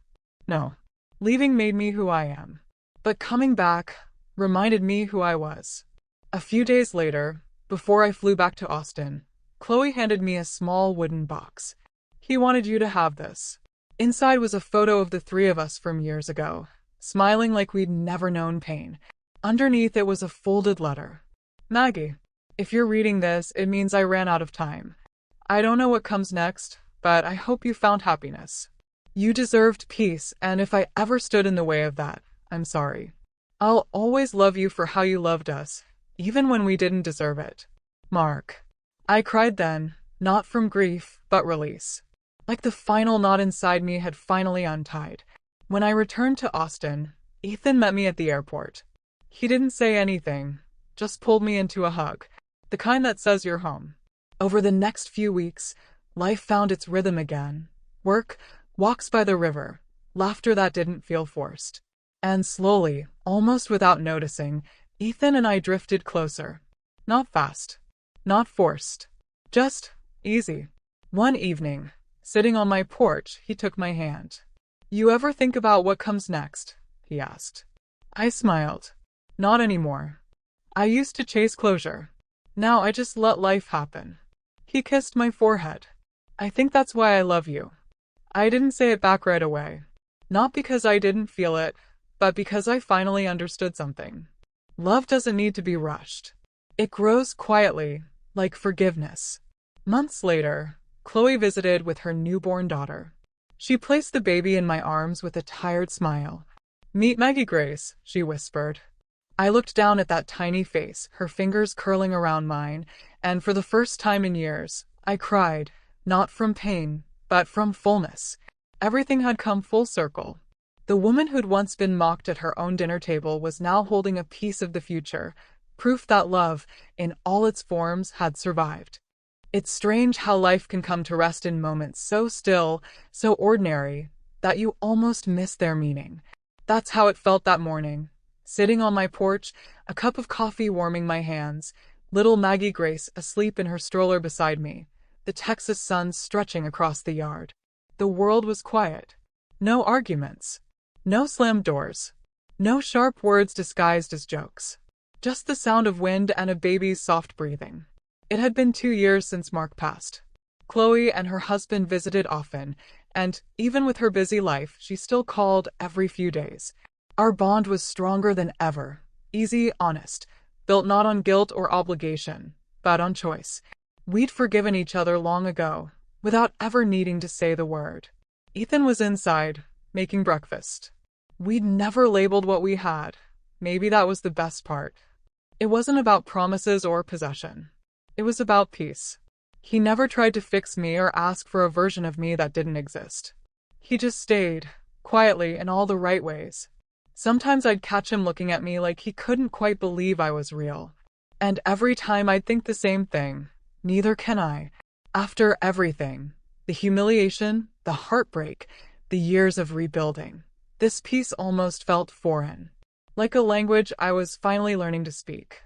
No. Leaving made me who I am. But coming back reminded me who I was. A few days later, before I flew back to Austin, Chloe handed me a small wooden box. He wanted you to have this. Inside was a photo of the three of us from years ago, smiling like we'd never known pain. Underneath it was a folded letter. Maggie, if you're reading this, it means I ran out of time. I don't know what comes next, but I hope you found happiness. You deserved peace, and if I ever stood in the way of that, I'm sorry. I'll always love you for how you loved us, even when we didn't deserve it. Mark. I cried then, not from grief, but release. Like the final knot inside me had finally untied. When I returned to Austin, Ethan met me at the airport. He didn't say anything, just pulled me into a hug, the kind that says you're home. Over the next few weeks, life found its rhythm again. work, walks by the river, laughter that didn't feel forced. And slowly, almost without noticing, Ethan and I drifted closer. Not fast, not forced, just easy. One evening, sitting on my porch, he took my hand. "You ever think about what comes next?" he asked. I smiled. Not anymore. I used to chase closure. Now I just let life happen. He kissed my forehead. "I think that's why I love you." I didn't say it back right away. Not because I didn't feel it, but because I finally understood something. Love doesn't need to be rushed. It grows quietly, like forgiveness. Months later, Chloe visited with her newborn daughter. She placed the baby in my arms with a tired smile. "Meet Maggie Grace," she whispered. I looked down at that tiny face, her fingers curling around mine, and for the first time in years, I cried, not from pain, but from fullness. Everything had come full circle. The woman who'd once been mocked at her own dinner table was now holding a piece of the future, proof that love, in all its forms, had survived. It's strange how life can come to rest in moments so still, so ordinary, that you almost miss their meaning. That's how it felt that morning. Sitting on my porch, a cup of coffee warming my hands, little Maggie Grace asleep in her stroller beside me, the Texas sun stretching across the yard. The world was quiet. No arguments. No slammed doors. No sharp words disguised as jokes. Just the sound of wind and a baby's soft breathing. It had been 2 years since Mark passed. Chloe and her husband visited often, and even with her busy life, she still called every few days. Our bond was stronger than ever. Easy, honest. Built not on guilt or obligation, but on choice. We'd forgiven each other long ago, without ever needing to say the word. Ethan was inside, making breakfast. We'd never labeled what we had. Maybe that was the best part. It wasn't about promises or possession. It was about peace. He never tried to fix me or ask for a version of me that didn't exist. He just stayed, quietly in all the right ways. Sometimes I'd catch him looking at me like he couldn't quite believe I was real. And every time I'd think the same thing. Neither can I. After everything, the humiliation, the heartbreak, the years of rebuilding, this peace almost felt foreign. Like a language I was finally learning to speak.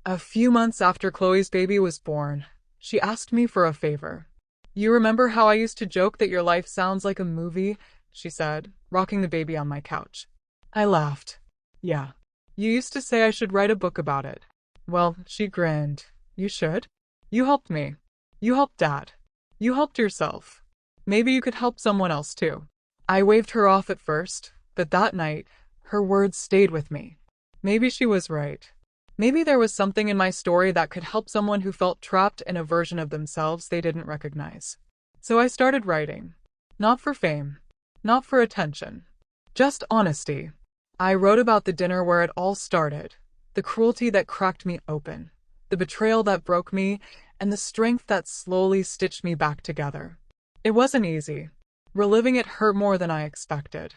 A few months after Chloe's baby was born, she asked me for a favor. "You remember how I used to joke that your life sounds like a movie?" she said, rocking the baby on my couch. I laughed. "Yeah. You used to say I should write a book about it." "Well," she grinned. "You should. You helped me. You helped Dad. You helped yourself. Maybe you could help someone else too." I waved her off at first, but that night, her words stayed with me. Maybe she was right. Maybe there was something in my story that could help someone who felt trapped in a version of themselves they didn't recognize. So I started writing. Not for fame. Not for attention. Just honesty. I wrote about the dinner where it all started. The cruelty that cracked me open. The betrayal that broke me, and the strength that slowly stitched me back together. It wasn't easy. Reliving it hurt more than I expected.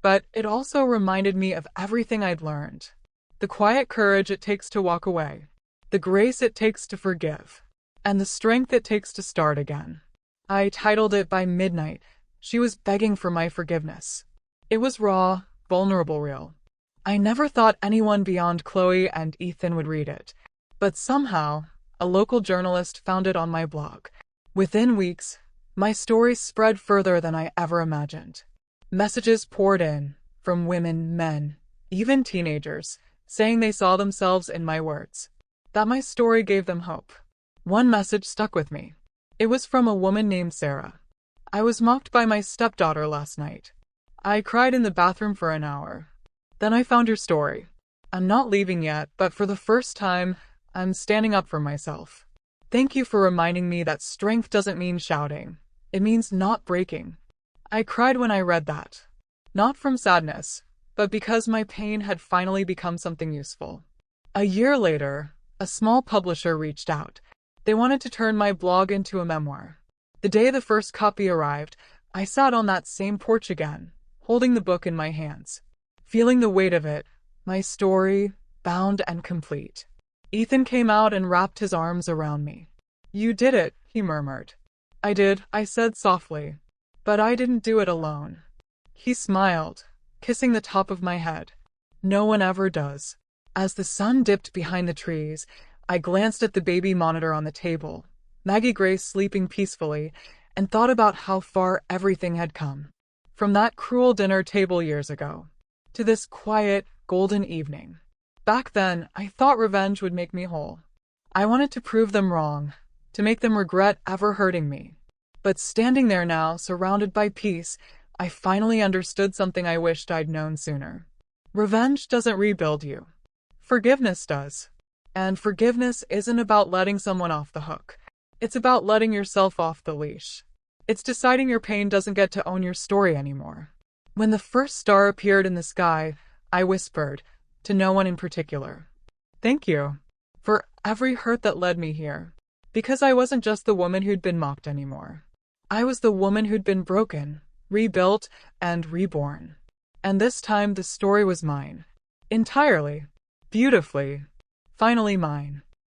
But it also reminded me of everything I'd learned. The quiet courage it takes to walk away. The grace it takes to forgive. And the strength it takes to start again. I titled it By Midnight. She was begging for my forgiveness. It was raw, vulnerable, real. I never thought anyone beyond Chloe and Ethan would read it. But somehow, a local journalist found it on my blog. Within weeks, my story spread further than I ever imagined. Messages poured in, from women, men, even teenagers, saying they saw themselves in my words. That my story gave them hope. One message stuck with me. It was from a woman named Sarah. "I was mocked by my stepdaughter last night. I cried in the bathroom for an hour. Then I found your story. I'm not leaving yet, but for the first time, I'm standing up for myself. Thank you for reminding me that strength doesn't mean shouting. It means not breaking." I cried when I read that. Not from sadness, but because my pain had finally become something useful. A year later, a small publisher reached out. They wanted to turn my blog into a memoir. The day the first copy arrived, I sat on that same porch again, holding the book in my hands, feeling the weight of it, my story, bound and complete. Ethan came out and wrapped his arms around me. "You did it," he murmured. "I did," I said softly. But I didn't do it alone. He smiled, kissing the top of my head. No one ever does. As the sun dipped behind the trees, I glanced at the baby monitor on the table, Maggie Grace sleeping peacefully, and thought about how far everything had come. From that cruel dinner table years ago, to this quiet, golden evening. Back then, I thought revenge would make me whole. I wanted to prove them wrong, to make them regret ever hurting me. But standing there now, surrounded by peace, I finally understood something I wished I'd known sooner. Revenge doesn't rebuild you. Forgiveness does. And forgiveness isn't about letting someone off the hook. It's about letting yourself off the leash. It's deciding your pain doesn't get to own your story anymore. When the first star appeared in the sky, I whispered, to no one in particular, "Thank you for every hurt that led me here." Because I wasn't just the woman who'd been mocked anymore. I was the woman who'd been broken, rebuilt, and reborn. And this time the story was mine. Entirely. Beautifully. Finally mine.